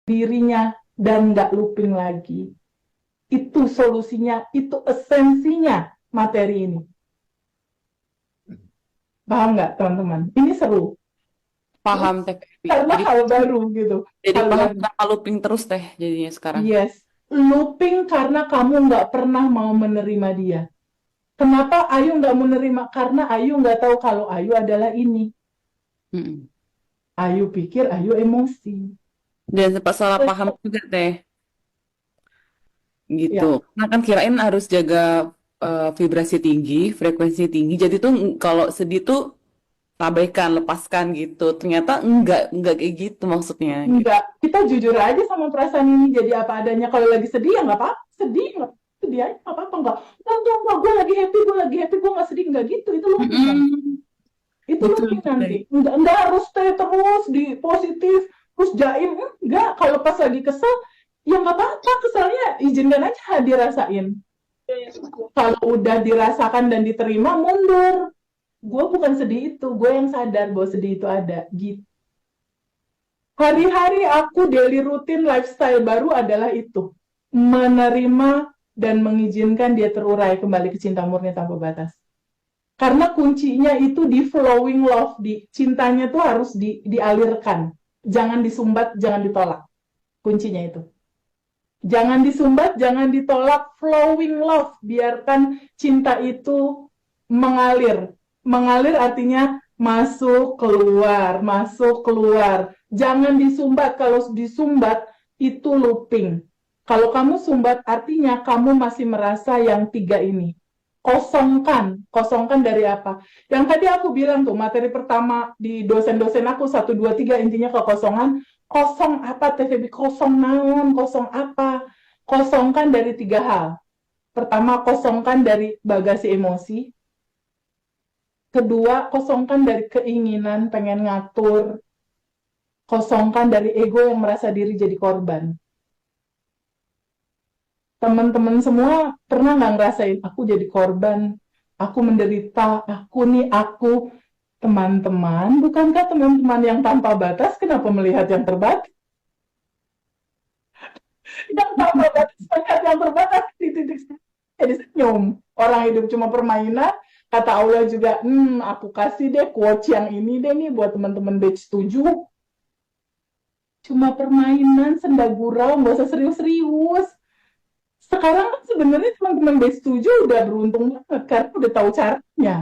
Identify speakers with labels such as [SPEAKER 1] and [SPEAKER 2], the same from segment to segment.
[SPEAKER 1] dirinya dan nggak looping lagi. Itu solusinya, itu esensinya materi ini. Paham nggak teman-teman? Ini seru.
[SPEAKER 2] Paham Teh Febi.
[SPEAKER 1] Karena
[SPEAKER 2] Jadi
[SPEAKER 1] hal baru gitu.
[SPEAKER 2] jadi
[SPEAKER 1] Hal
[SPEAKER 2] paham
[SPEAKER 1] baru.
[SPEAKER 2] kenapa looping terus Teh jadinya sekarang.
[SPEAKER 1] Yes. Looping karena kamu nggak pernah mau menerima dia. Kenapa Ayu nggak menerima? Karena Ayu nggak tahu kalau Ayu adalah ini.
[SPEAKER 2] Mm-mm.
[SPEAKER 1] Ayu pikir Ayu emosi.
[SPEAKER 2] Dan sempat salah paham juga Teh gitu.
[SPEAKER 1] Ya,
[SPEAKER 2] Nah kan kirain harus jaga vibrasi tinggi, frekuensi tinggi. Jadi tuh kalau sedih tuh abaikan, lepaskan gitu. Ternyata enggak kayak gitu maksudnya gitu.
[SPEAKER 1] enggak. Kita jujur aja sama perasaan ini jadi apa adanya. Kalau lagi sedih ya nggak apa-apa. Sedih nggak sedih aja nggak apa-apa enggak. Enggak, gue lagi happy, gue lagi happy, gue nggak sedih nggak gitu. Itu looping nanti.
[SPEAKER 2] Mm-mm.
[SPEAKER 1] Itu
[SPEAKER 2] Betul,
[SPEAKER 1] looping
[SPEAKER 2] Teh.
[SPEAKER 1] nanti. Enggak harus stay terus di positif, terus jaim. Enggak. Kalau pas lagi kesel, ya nggak apa-apa. Keselnya izinkan aja dirasain. Kalau udah dirasakan dan diterima, mundur. Gue bukan sedih itu, gue yang sadar bahwa sedih itu ada. Gitu. Hari-hari aku daily rutin lifestyle baru adalah itu. Menerima dan mengizinkan dia terurai kembali ke cinta murni tanpa batas. Karena kuncinya itu di flowing love, di cintanya tuh harus dialirkan. Jangan disumbat, jangan ditolak. Kuncinya itu. Jangan disumbat, jangan ditolak, flowing love. Biarkan cinta itu mengalir. Mengalir artinya masuk, keluar, masuk, keluar. Jangan disumbat. Kalau disumbat, itu looping. Kalau kamu sumbat, artinya kamu masih merasa yang tiga ini. Kosongkan. Kosongkan dari apa? Yang tadi aku bilang tuh, materi pertama di dosen-dosen aku, 1, 2, 3, intinya kekosongan. Kosong apa TVB? Kosong naon, kosong apa? Kosongkan dari tiga hal. Pertama, kosongkan dari bagasi emosi. Kedua, kosongkan dari keinginan pengen ngatur. Kosongkan dari ego yang merasa diri jadi korban. Teman-teman semua pernah nggak ngerasain, aku jadi korban, aku menderita, aku nih aku. Teman-teman, bukankah teman-teman yang tanpa batas kenapa melihat yang terbatas? Yang tanpa batas melihat yang terbatas di titik jadi senyum. Orang hidup cuma permainan. Kata Allah juga, aku kasih deh quotes yang ini deh nih buat teman-teman batch 7. Cuma permainan, senda gurau, nggak usah serius-serius. Sekarang kan sebenarnya teman-teman batch 7 udah beruntung banget karena udah tahu caranya.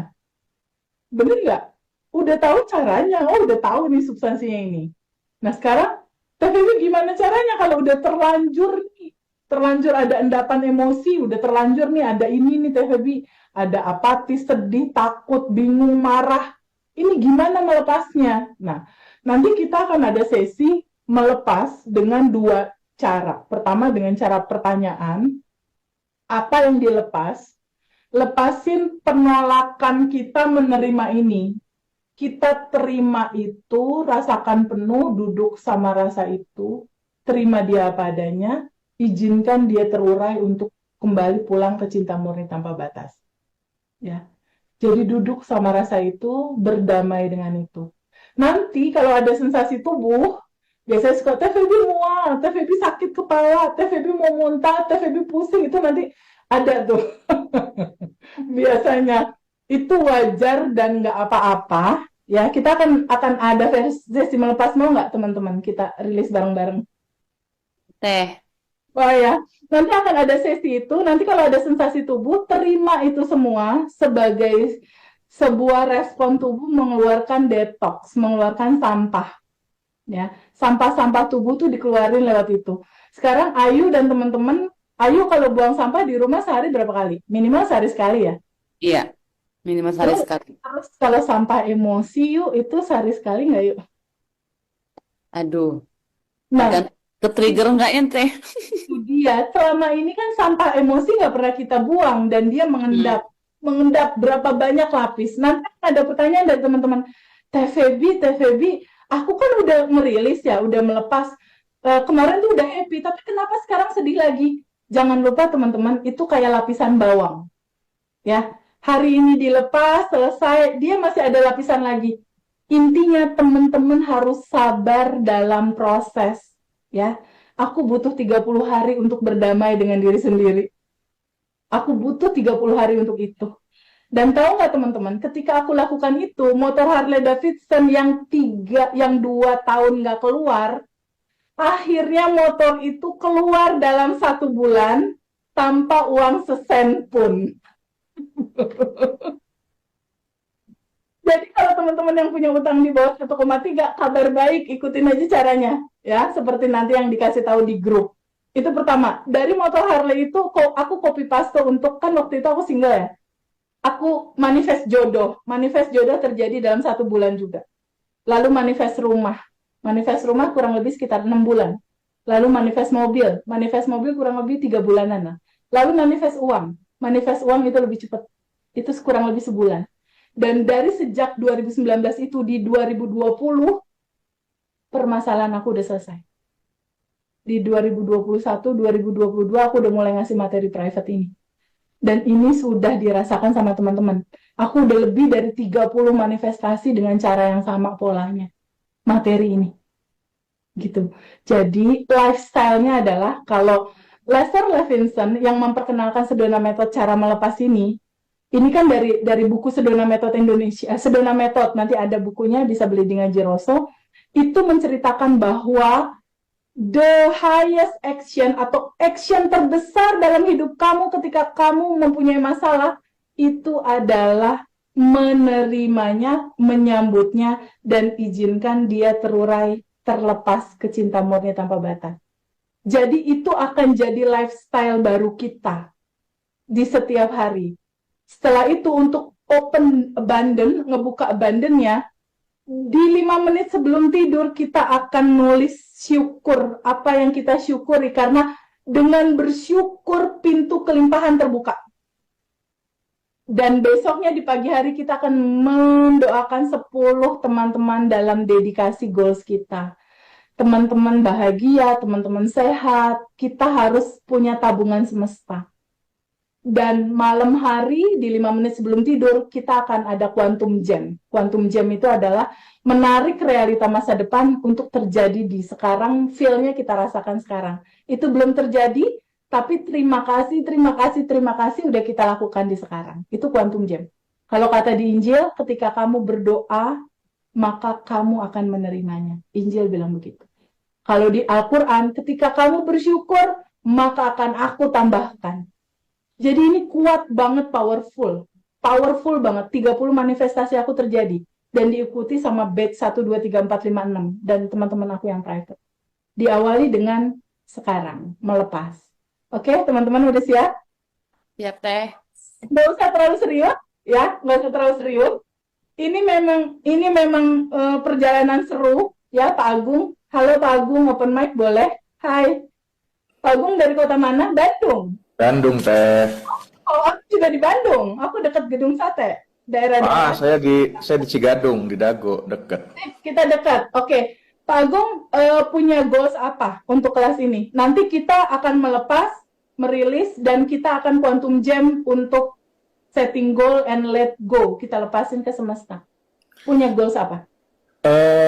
[SPEAKER 1] Bener nggak? Udah tahu caranya, oh udah tahu nih substansinya ini. Nah sekarang, tapi gimana caranya kalau udah terlanjur nih, terlanjur ada endapan emosi, udah terlanjur nih ada ini nih TVB, ada apatis, sedih, takut, bingung, marah. Ini gimana melepasnya? Nah, nanti kita akan ada sesi melepas dengan dua cara. Pertama dengan cara pertanyaan, apa yang dilepas? Lepasin penolakan kita menerima ini. Kita terima itu, rasakan penuh, duduk sama rasa itu, terima dia apa adanya, izinkan dia terurai untuk kembali pulang ke cinta murni tanpa batas. Ya, jadi duduk sama rasa itu, berdamai dengan itu. Nanti kalau ada sensasi tubuh, biasanya suka Teh Febi mual, Teh Febi sakit kepala, Teh Febi mau muntah, Teh Febi pusing, itu nanti ada tuh. Biasanya itu wajar dan nggak apa-apa. Ya, kita akan ada sesi melepas, mau nggak teman-teman kita rilis bareng-bareng?
[SPEAKER 2] Teh.
[SPEAKER 1] Oh ya, nanti akan ada sesi itu. Nanti kalau ada sensasi tubuh, terima itu semua sebagai sebuah respon tubuh mengeluarkan detox, mengeluarkan sampah. Ya, sampah-sampah tubuh tuh dikeluarin lewat itu. Sekarang Ayu dan teman-teman, Ayu kalau buang sampah di rumah sehari berapa kali? Minimal sehari sekali ya.
[SPEAKER 2] Iya, minimal sehari
[SPEAKER 1] Terus,
[SPEAKER 2] sekali.
[SPEAKER 1] terus kalau sampah emosi yuk itu sehari sekali nggak yuk?
[SPEAKER 2] Aduh,
[SPEAKER 1] Nah,
[SPEAKER 2] agak ke trigger enggak ya Teh?
[SPEAKER 1] itu dia. Selama ini kan sampah emosi nggak pernah kita buang dan dia
[SPEAKER 2] Hmm.
[SPEAKER 1] mengendap, mengendap berapa banyak lapis. Nanti ada pertanyaan dari teman-teman, TVB, aku kan udah merilis ya, udah melepas. Kemarin tuh udah happy, tapi kenapa sekarang sedih lagi? Jangan lupa teman-teman, itu kayak lapisan bawang. Ya, hari ini dilepas, selesai, dia masih ada lapisan lagi. Intinya teman-teman harus sabar dalam proses, ya. Aku butuh 30 hari untuk berdamai dengan diri sendiri. Aku butuh 30 hari untuk itu. Dan tahu nggak teman-teman, ketika aku lakukan itu, motor Harley Davidson yang 2 tahun nggak keluar, akhirnya motor itu keluar dalam 1 bulan tanpa uang sesen pun. Jadi kalau teman-teman yang punya utang di bawah 1,3, kabar baik, ikutin aja caranya. Ya, seperti nanti yang dikasih tahu di grup. Itu pertama. Dari motor Harley itu, aku copy paste untuk, kan waktu itu aku single ya. Aku manifest jodoh. Manifest jodoh terjadi dalam 1 bulan juga. Lalu manifest rumah. Manifest rumah kurang lebih sekitar 6 bulan. Lalu manifest mobil. Manifest mobil kurang lebih 3 bulanan. Lalu manifest uang. Manifest uang itu lebih cepat. Itu kurang lebih sebulan. Dan dari sejak 2019 itu di 2020, permasalahan aku udah selesai. Di 2021, 2022 aku udah mulai ngasih materi private ini. Dan ini sudah dirasakan sama teman-teman. Aku udah lebih dari 30 manifestasi dengan cara yang sama polanya. Materi ini. Gitu. Jadi lifestyle-nya adalah kalau Lester Levinson yang memperkenalkan Sedona Method cara melepas ini kan dari buku Sedona Method Indonesia, Sedona Method, nanti ada bukunya, bisa beli di Ngaji Rosso, itu menceritakan bahwa the highest action atau action terbesar dalam hidup kamu ketika kamu mempunyai masalah, itu adalah menerimanya, menyambutnya, dan izinkan dia terurai, terlepas ke cinta murni tanpa batas. Jadi itu akan jadi lifestyle baru kita di setiap hari. Setelah itu untuk open abundant, ngebuka abundantnya, di 5 menit sebelum tidur kita akan nulis syukur, apa yang kita syukuri, karena dengan bersyukur pintu kelimpahan terbuka. Dan besoknya di pagi hari kita akan mendoakan 10 teman-teman dalam dedikasi goals kita. Teman-teman bahagia, teman-teman sehat, kita harus punya tabungan semesta. Dan malam hari di 5 menit sebelum tidur kita akan ada quantum jam. Quantum jam itu adalah menarik realita masa depan untuk terjadi di sekarang, feel-nya kita rasakan sekarang. Itu belum terjadi, tapi terima kasih udah kita lakukan di sekarang. Itu quantum jam. Kalau kata di Injil, ketika kamu berdoa, maka kamu akan menerimanya. Injil bilang begitu. Kalau di Al-Quran, ketika kamu bersyukur, maka akan aku tambahkan. Jadi ini kuat banget, powerful banget. 30 manifestasi aku terjadi. Dan diikuti sama batch 1, 2, 3, 4, 5, 6. Dan teman-teman aku yang private. Diawali dengan sekarang, melepas. Oke, teman-teman udah siap?
[SPEAKER 2] Siap, Teh.
[SPEAKER 1] Nggak usah terlalu serius, ya. Nggak usah terlalu serius. Ini memang perjalanan seru, ya Pak Agung. Halo Pak Agung, open mic boleh? Hai. Pak Agung dari kota mana? Bandung.
[SPEAKER 3] Bandung, Teh.
[SPEAKER 1] Oh, aku juga di Bandung. Aku dekat Gedung Sate. Daerah-daerah.
[SPEAKER 3] Saya di Cigadung, di Dago, deket.
[SPEAKER 1] Kita dekat. Oke. Pak Agung punya goals apa untuk kelas ini? Nanti kita akan melepas, merilis, dan kita akan quantum jam untuk setting goal and let go. Kita lepasin ke semesta. Punya goals apa?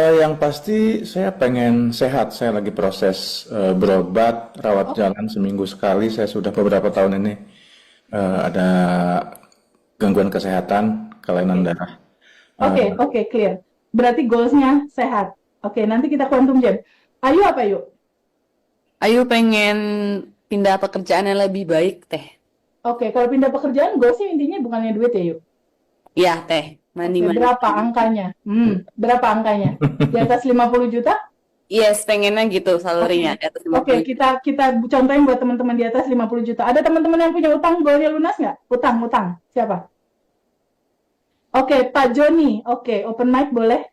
[SPEAKER 3] Yang pasti saya pengen sehat. Saya lagi proses berobat, rawat jalan seminggu sekali. Saya sudah beberapa tahun ini ada gangguan kesehatan, kelainan darah.
[SPEAKER 1] Oke, clear. Berarti goalsnya sehat. Oke, nanti kita quantum jam. Ayu apa yuk?
[SPEAKER 2] Ayu pengen pindah pekerjaan yang lebih baik, Teh.
[SPEAKER 1] Oke, kalau pindah pekerjaan, goalsnya intinya bukannya duit ya yuk?
[SPEAKER 2] Iya, Teh. Money.
[SPEAKER 1] Berapa angkanya? Berapa angkanya? Di atas 50 juta?
[SPEAKER 2] Yes, pengennya gitu salary-nya di atas 50
[SPEAKER 1] Oke, kita contohin buat teman-teman di atas 50 juta. Ada teman-teman yang punya utang, goalnya lunas nggak? Utang. Siapa? Oke, Pak Joni. Oke, open mic boleh?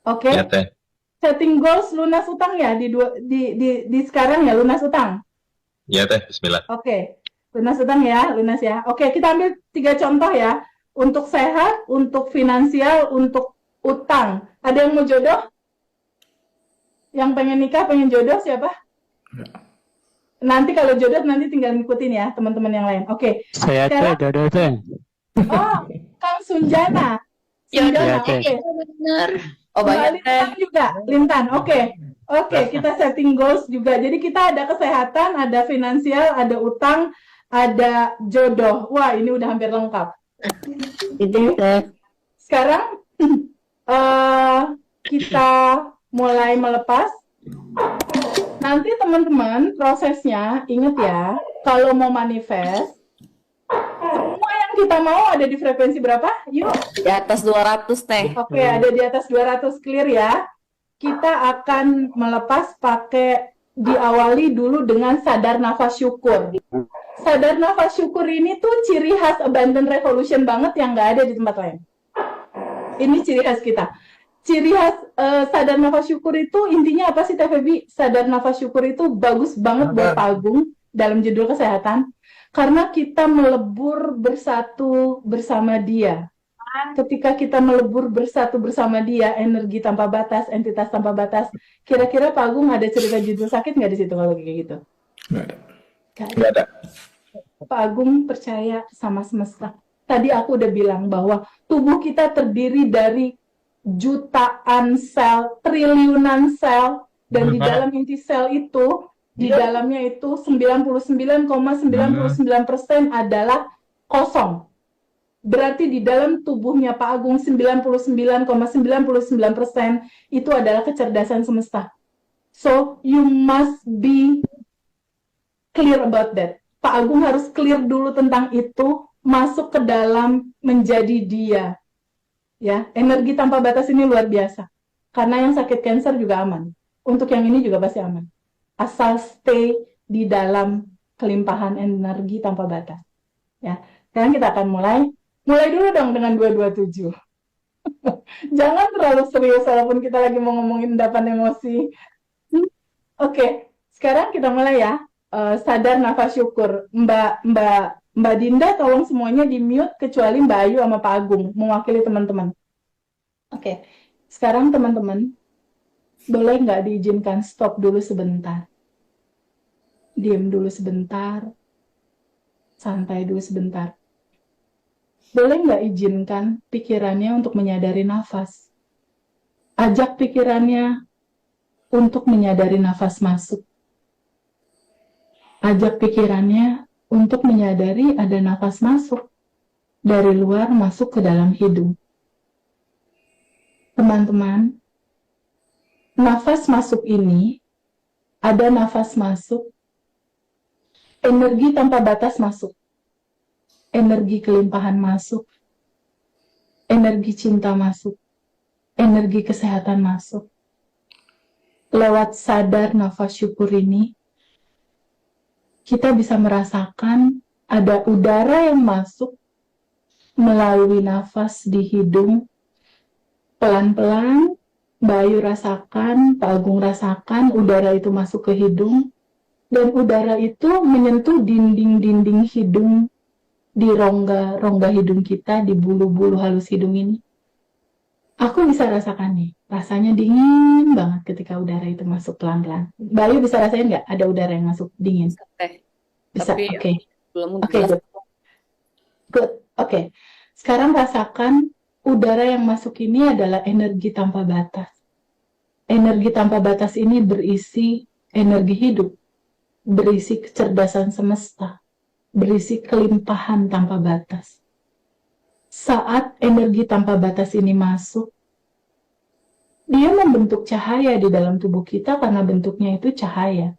[SPEAKER 1] Oke.
[SPEAKER 3] Ya, Teh.
[SPEAKER 1] Setting goals lunas utang ya di sekarang ya, lunas utang.
[SPEAKER 3] Ya, Teh. Bismillah.
[SPEAKER 1] Oke. Lunas utang ya, lunas ya. Oke, kita ambil 3 contoh ya. Untuk sehat, untuk finansial, untuk utang. Ada yang mau jodoh? Yang pengen nikah, pengen jodoh siapa? Nanti kalau jodoh nanti tinggal ngikutin ya teman-teman yang lain. Oke.
[SPEAKER 4] Saya Teh, jodoh Teh.
[SPEAKER 1] Oh, Kang Sunjana.
[SPEAKER 2] Ya,
[SPEAKER 1] Sunjana,
[SPEAKER 4] Teh.
[SPEAKER 1] oke.
[SPEAKER 2] bener. Oh,
[SPEAKER 1] Mbak
[SPEAKER 2] banyak, Teh.
[SPEAKER 1] Lintan juga. Lintan, oke. Oke, kita setting goals juga. Jadi kita ada kesehatan, ada finansial, ada utang, ada jodoh. Wah, ini udah hampir lengkap.
[SPEAKER 4] Itu
[SPEAKER 1] Sekarang kita mulai melepas. Nanti teman-teman prosesnya, ingat ya, kalau mau manifest, semua yang kita mau ada di frekuensi berapa? Yuk.
[SPEAKER 4] di atas 200 teh.
[SPEAKER 1] Oke, ada di atas 200, clear ya. Kita akan melepas pakai diawali dulu dengan sadar nafas syukur. Sadar nafas syukur ini tuh ciri khas Abundant Revolution banget yang nggak ada di tempat lain. Ini ciri khas kita. Ciri khas sadar nafas syukur itu intinya apa sih Teh Febi? Sadar nafas syukur itu bagus banget buat Pak Agung dalam judul kesehatan. Karena kita melebur bersatu bersama dia. Ketika kita melebur bersatu bersama dia, energi tanpa batas, entitas tanpa batas, kira-kira Pak Agung ada cerita judul sakit nggak di situ kalau kayak gitu?
[SPEAKER 3] Nggak ada.
[SPEAKER 1] Nggak ada.
[SPEAKER 3] Nggak ada.
[SPEAKER 1] Pak Agung percaya sama semesta. Tadi aku udah bilang bahwa tubuh kita terdiri dari jutaan sel, triliunan sel, dan di dalam inti sel itu, di dalamnya itu 99,99% adalah kosong. Berarti di dalam tubuhnya Pak Agung 99,99% itu adalah kecerdasan semesta. So, you must be clear about that. Pak Agung harus clear dulu tentang itu, masuk ke dalam menjadi dia. Ya, energi tanpa batas ini luar biasa. Karena yang sakit kanker juga aman. Untuk yang ini juga pasti aman. Asal stay di dalam kelimpahan energi tanpa batas. Ya, sekarang kita akan mulai. Mulai dulu dong dengan 227. Jangan terlalu serius walaupun kita lagi mau ngomongin endapan emosi. Oke, sekarang kita mulai ya. Sadar nafas syukur. Mbak Dinda tolong semuanya di-mute kecuali Mbak Ayu sama Pak Agung mewakili teman-teman. Oke, sekarang teman-teman boleh nggak diizinkan stop dulu sebentar? Diam dulu sebentar. Santai dulu sebentar. Boleh nggak izinkan pikirannya untuk menyadari nafas? Ajak pikirannya untuk menyadari nafas masuk. Ajak pikirannya untuk menyadari ada nafas masuk dari luar masuk ke dalam hidung. Teman-teman, nafas masuk ini ada nafas masuk, energi tanpa batas masuk. Energi kelimpahan masuk, energi cinta masuk, energi kesehatan masuk. Lewat sadar nafas syukur ini, kita bisa merasakan ada udara yang masuk melalui nafas di hidung. Pelan-pelan, Mbak Ayu rasakan, Pak Agung rasakan udara itu masuk ke hidung, dan udara itu menyentuh dinding-dinding hidung di rongga hidung kita, di bulu-bulu halus hidung ini. Aku bisa rasakan nih, rasanya dingin banget ketika udara itu masuk pelan-pelan. Mbak Ayu bisa rasain nggak ada udara yang masuk dingin? Bisa,
[SPEAKER 2] Tapi
[SPEAKER 1] oke.
[SPEAKER 2] belum
[SPEAKER 1] Oke,
[SPEAKER 2] jelas.
[SPEAKER 1] good. Oke. Sekarang rasakan udara yang masuk ini adalah energi tanpa batas. Energi tanpa batas ini berisi energi hidup, berisi kecerdasan semesta, berisi kelimpahan tanpa batas. Saat energi tanpa batas ini masuk, dia membentuk cahaya di dalam tubuh kita karena bentuknya itu cahaya,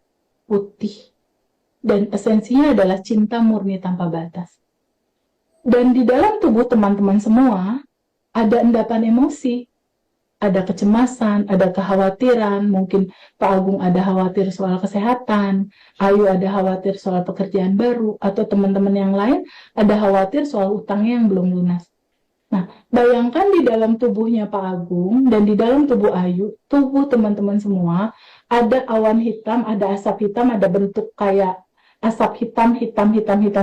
[SPEAKER 1] putih. Dan esensinya adalah cinta murni tanpa batas. Dan di dalam tubuh teman-teman semua, ada endapan emosi, ada kecemasan, ada kekhawatiran, mungkin Pak Agung ada khawatir soal kesehatan, Ayu ada khawatir soal pekerjaan baru, atau teman-teman yang lain ada khawatir soal utangnya yang belum lunas. Nah, bayangkan di dalam tubuhnya Pak Agung dan di dalam tubuh Ayu, tubuh teman-teman semua, ada awan hitam, ada asap hitam, ada bentuk kayak asap hitam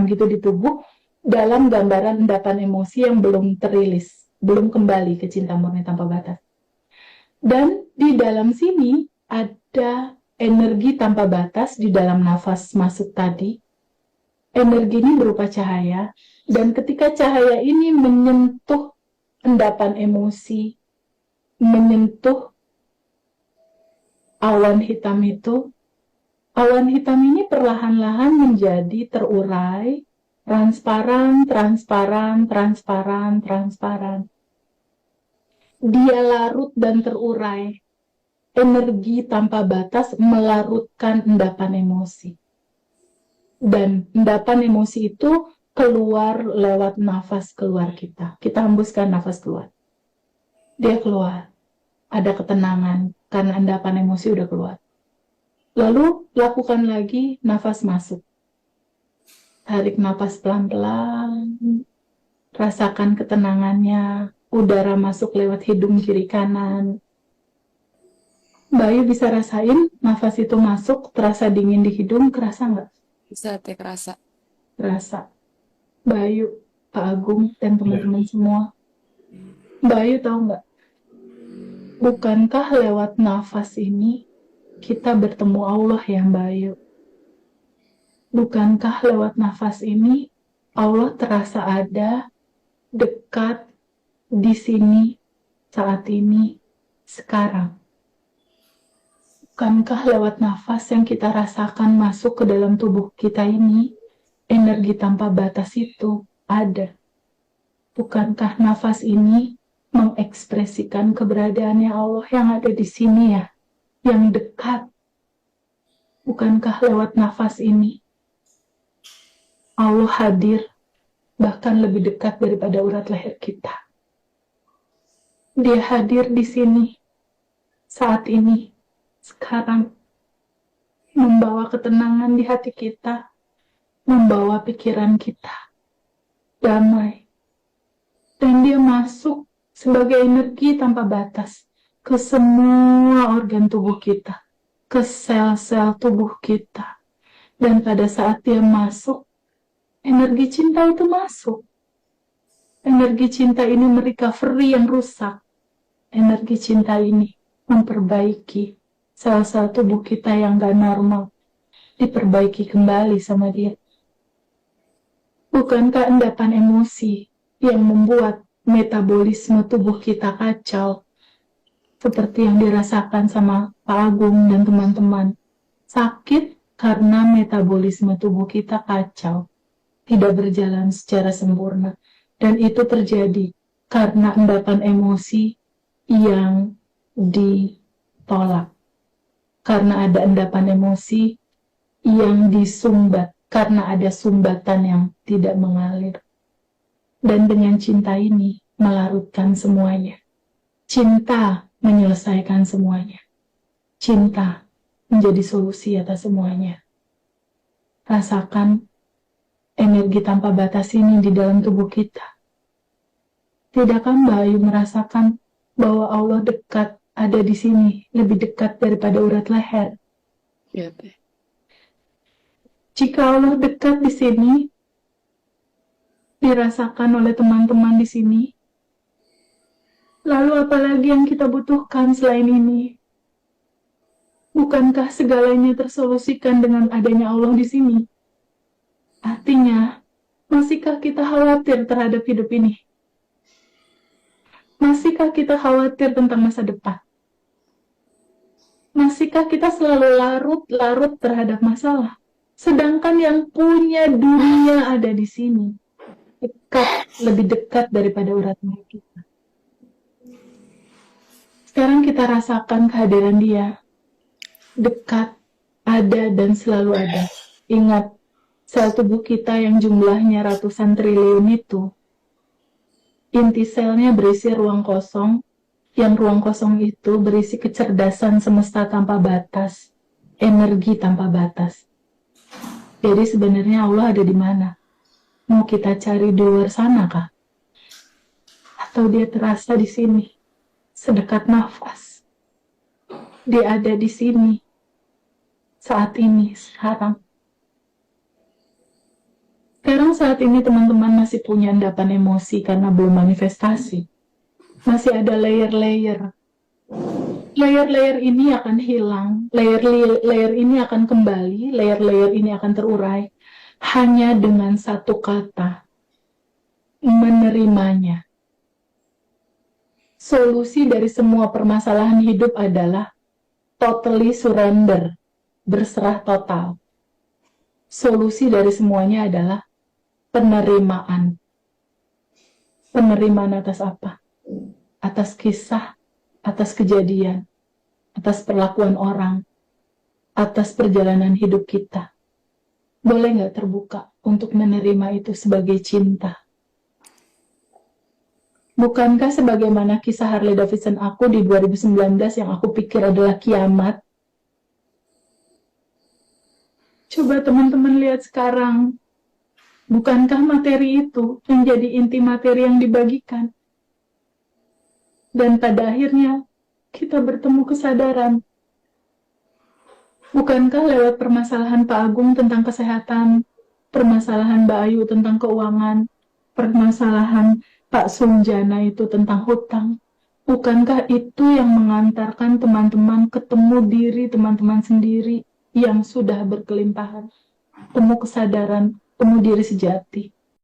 [SPEAKER 1] gitu di tubuh, dalam gambaran endapan emosi yang belum terilis, belum kembali ke cinta murni tanpa batas. Dan di dalam sini ada energi tanpa batas di dalam nafas masuk tadi. Energi ini berupa cahaya, dan ketika cahaya ini menyentuh endapan emosi, menyentuh awan hitam itu, awan hitam ini perlahan-lahan menjadi terurai, transparan, transparan, transparan, transparan. Dia larut dan terurai. Energi tanpa batas melarutkan endapan emosi. Dan endapan emosi itu keluar lewat nafas keluar kita. Kita hembuskan nafas keluar. Dia keluar. Ada ketenangan karena endapan emosi udah keluar. Lalu lakukan lagi nafas masuk. Tarik nafas pelan-pelan. Rasakan ketenangannya. Udara masuk lewat hidung kiri kanan. Bayu bisa rasain nafas itu masuk, terasa dingin di hidung, kerasa nggak?
[SPEAKER 2] Bisa teh kerasa.
[SPEAKER 1] Kerasa. Bayu, Pak Agung, dan teman-teman semua. Bayu tahu nggak? Bukankah lewat nafas ini kita bertemu Allah ya Bayu? Bukankah lewat nafas ini Allah terasa ada, dekat, di sini, saat ini, sekarang? Bukankah lewat nafas yang kita rasakan masuk ke dalam tubuh kita ini, energi tanpa batas itu ada? Bukankah nafas ini mengekspresikan keberadaannya Allah yang ada di sini ya, yang dekat? Bukankah lewat nafas ini Allah hadir bahkan lebih dekat daripada urat leher kita? Dia hadir di sini, saat ini, sekarang, membawa ketenangan di hati kita, membawa pikiran kita damai. Dan dia masuk sebagai energi tanpa batas ke semua organ tubuh kita, ke sel-sel tubuh kita. Dan pada saat dia masuk, energi cinta itu masuk. Energi cinta ini merecovery yang rusak. Energi cinta ini memperbaiki sel-sel tubuh kita yang gak normal, diperbaiki kembali sama dia. Bukankah endapan emosi yang membuat metabolisme tubuh kita kacau, seperti yang dirasakan sama Pak Agung dan teman-teman? Sakit karena metabolisme tubuh kita kacau, tidak berjalan secara sempurna. Dan itu terjadi karena endapan emosi yang ditolak. Karena ada endapan emosi yang disumbat, karena ada sumbatan yang tidak mengalir. Dan dengan cinta ini melarutkan semuanya. Cinta menyelesaikan semuanya. Cinta menjadi solusi atas semuanya. Rasakan energi tanpa batas ini di dalam tubuh kita. Tidakkah Bayu merasakan bahwa Allah dekat, ada di sini, lebih dekat daripada urat leher?
[SPEAKER 2] Iya teh.
[SPEAKER 1] Jika Allah dekat di sini, dirasakan oleh teman-teman di sini, lalu apalagi yang kita butuhkan selain ini? Bukankah segalanya tersolusikan dengan adanya Allah di sini? Artinya, masihkah kita khawatir terhadap hidup ini? Masihkah kita khawatir tentang masa depan? Masihkah kita selalu larut-larut terhadap masalah? Sedangkan yang punya dunia ada di sini. Dekat, lebih dekat daripada urat leher kita. Sekarang kita rasakan kehadiran dia. Dekat, ada dan selalu ada. Ingat, sel tubuh kita yang jumlahnya ratusan triliun itu, inti selnya berisi ruang kosong, yang ruang kosong itu berisi kecerdasan semesta tanpa batas, energi tanpa batas. Jadi sebenarnya Allah ada di mana? Mau kita cari di luar sana kah? Atau dia terasa di sini, sedekat nafas? Dia ada di sini, saat ini, sekarang. Sekarang saat ini teman-teman masih punya endapan emosi karena belum manifestasi. Masih ada layer-layer. Layer-layer ini akan hilang, layer ini akan kembali, layer-layer ini akan terurai. Hanya dengan satu kata, menerimanya. Solusi dari semua permasalahan hidup adalah totally surrender, berserah total. Solusi dari semuanya adalah penerimaan. Penerimaan atas apa? Atas kisah, atas kejadian, atas perlakuan orang, atas perjalanan hidup kita. Boleh nggak terbuka untuk menerima itu sebagai cinta? Bukankah sebagaimana kisah Harley Davidson aku di 2019 yang aku pikir adalah kiamat? Coba teman-teman lihat sekarang. Bukankah materi itu menjadi inti materi yang dibagikan? Dan pada akhirnya kita bertemu kesadaran. Bukankah lewat permasalahan Pak Agung tentang kesehatan, permasalahan Mbak Ayu tentang keuangan, permasalahan Pak Sunjana itu tentang hutang, bukankah itu yang mengantarkan teman-teman ketemu diri teman-teman sendiri yang sudah berkelimpahan, temu kesadaran, temu diri sejati.